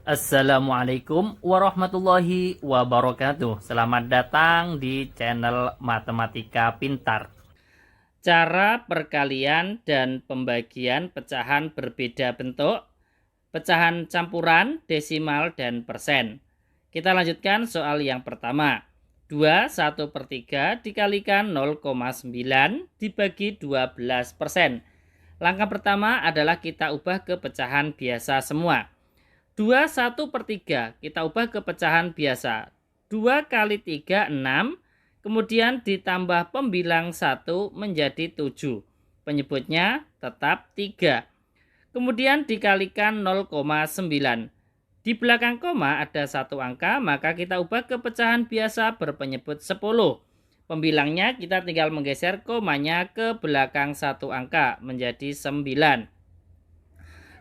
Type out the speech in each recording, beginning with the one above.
Assalamualaikum warahmatullahi wabarakatuh. Selamat datang di channel Matematika Pintar. Cara perkalian dan pembagian pecahan berbeda bentuk, pecahan campuran, desimal, dan persen. Kita lanjutkan soal yang pertama. 2/1/3 dikalikan 0,9 dibagi 12%. Langkah pertama adalah kita ubah ke pecahan biasa semua. 2/1/3 kita ubah ke pecahan biasa. 2 kali 3 6, kemudian ditambah pembilang 1 menjadi 7. Penyebutnya tetap 3. Kemudian dikalikan 0,9. Di belakang koma ada satu angka, maka kita ubah ke pecahan biasa berpenyebut 10. Pembilangnya kita tinggal menggeser komanya ke belakang satu angka menjadi 9.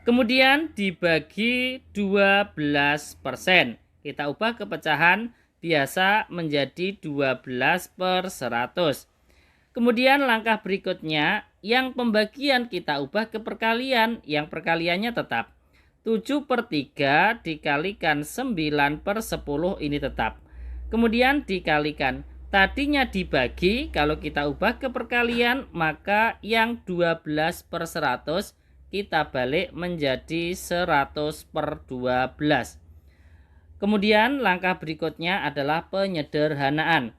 Kemudian dibagi 12%. Kita ubah ke pecahan biasa menjadi 12/100. Kemudian langkah berikutnya, yang pembagian kita ubah ke perkalian. Yang perkaliannya tetap 7/3 dikalikan 9/10 ini tetap. Kemudian dikalikan. Tadinya dibagi, kalau kita ubah ke perkalian, maka yang 12/100 kita balik menjadi 100/12. Kemudian langkah berikutnya adalah penyederhanaan.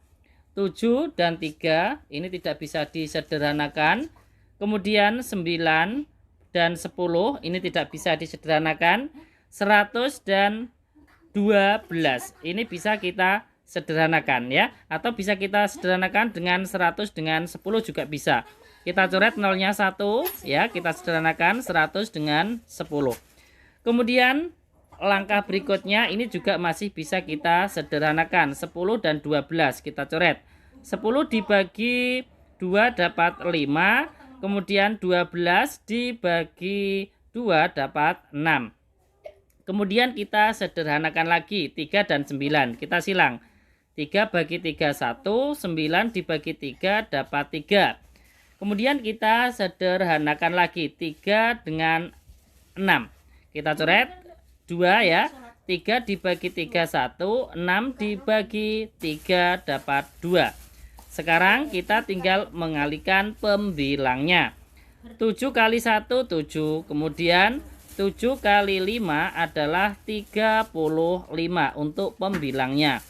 7 dan 3 ini tidak bisa disederhanakan. Kemudian 9 dan 10 ini tidak bisa disederhanakan. 100 dan 12 ini bisa kita sederhanakan ya, atau bisa kita sederhanakan dengan 100 dengan 10 juga bisa. Kita coret nolnya 1 ya, kita sederhanakan 100 dengan 10. Kemudian langkah berikutnya ini juga masih bisa kita sederhanakan. 10 dan 12 kita coret. 10 dibagi 2 dapat 5, kemudian 12 dibagi 2 dapat 6. Kemudian kita sederhanakan lagi 3 dan 9. Kita silang. 3 bagi 3 1, 9 dibagi 3 dapat 3. Kemudian kita sederhanakan lagi 3 dengan 6. Kita coret 2 ya. 3 dibagi 3 1, 6 dibagi 3 dapat 2. Sekarang kita tinggal mengalihkan pembilangnya. 7 kali 1 7, kemudian 7 kali 5 adalah 35 untuk pembilangnya.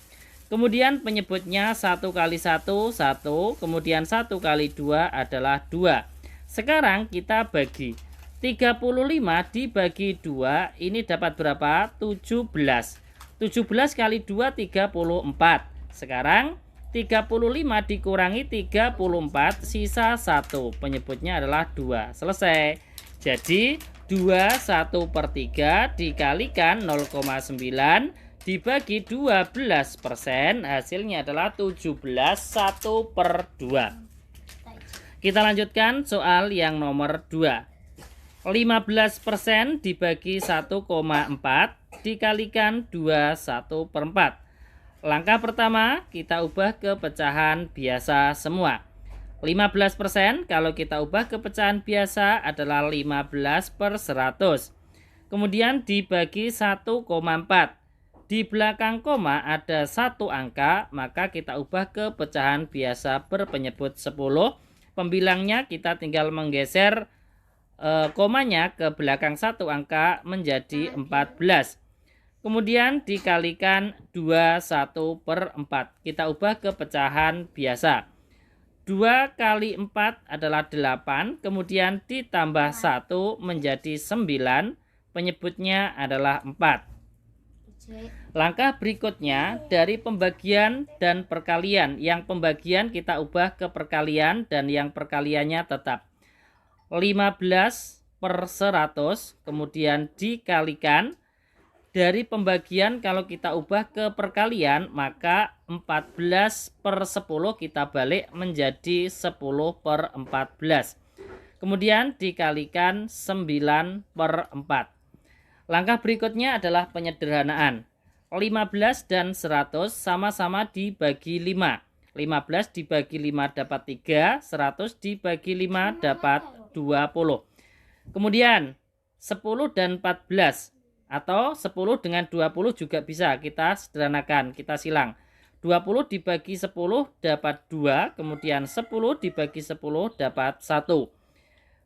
Kemudian penyebutnya 1 kali 1 1, kemudian 1 kali 2 adalah 2. Sekarang kita bagi. 35 dibagi 2 ini dapat berapa? 17. 17 kali 2 34. Sekarang 35 dikurangi 34 sisa 1. Penyebutnya adalah 2. Selesai. Jadi 2/1/3 dikalikan 0,9 dibagi 12%, hasilnya adalah 17 1/2. Kita lanjutkan soal yang nomor 2. 15% dibagi 1,4 dikalikan 21/4. Langkah pertama kita ubah ke pecahan biasa semua. 15% kalau kita ubah ke pecahan biasa adalah 15/100. Kemudian dibagi 1,4. Di belakang koma ada satu angka, maka kita ubah ke pecahan biasa berpenyebut 10. Pembilangnya kita tinggal menggeser komanya ke belakang satu angka menjadi 14. Kemudian dikalikan 21/4. Kita ubah ke pecahan biasa. 2 kali 4 adalah 8, kemudian ditambah 1 menjadi 9, penyebutnya adalah 4. Langkah berikutnya dari pembagian dan perkalian. Yang pembagian kita ubah ke perkalian dan yang perkaliannya tetap 15/100, kemudian dikalikan. Dari pembagian kalau kita ubah ke perkalian, maka 14/10 kita balik menjadi 10/14. Kemudian dikalikan 9/4. Langkah berikutnya adalah penyederhanaan. 15 dan 100 sama-sama dibagi 5. 15 dibagi 5 dapat 3, 100 dibagi 5 dapat 20. Kemudian 10 dan 14. Atau 10 dengan 20 juga bisa kita sederhanakan, kita silang. 20 dibagi 10 dapat 2, kemudian 10 dibagi 10 dapat 1.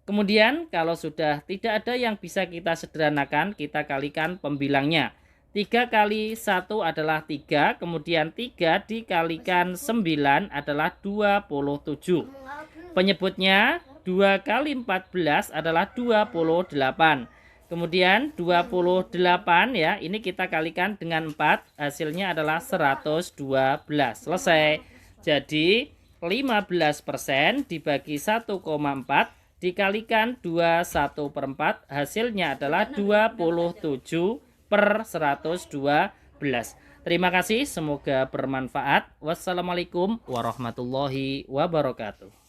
Kemudian kalau sudah tidak ada yang bisa kita sederhanakan, kita kalikan pembilangnya. 3 kali 1 adalah 3, kemudian 3 dikalikan 9 adalah 27. Penyebutnya 2 kali 14 adalah 28. Kemudian 28 ya, ini kita kalikan dengan 4, hasilnya adalah 112. Selesai. Jadi 15% dibagi 1,4 dikalikan 21/4, hasilnya adalah 27/112. Terima kasih, semoga bermanfaat. Wassalamualaikum warahmatullahi wabarakatuh.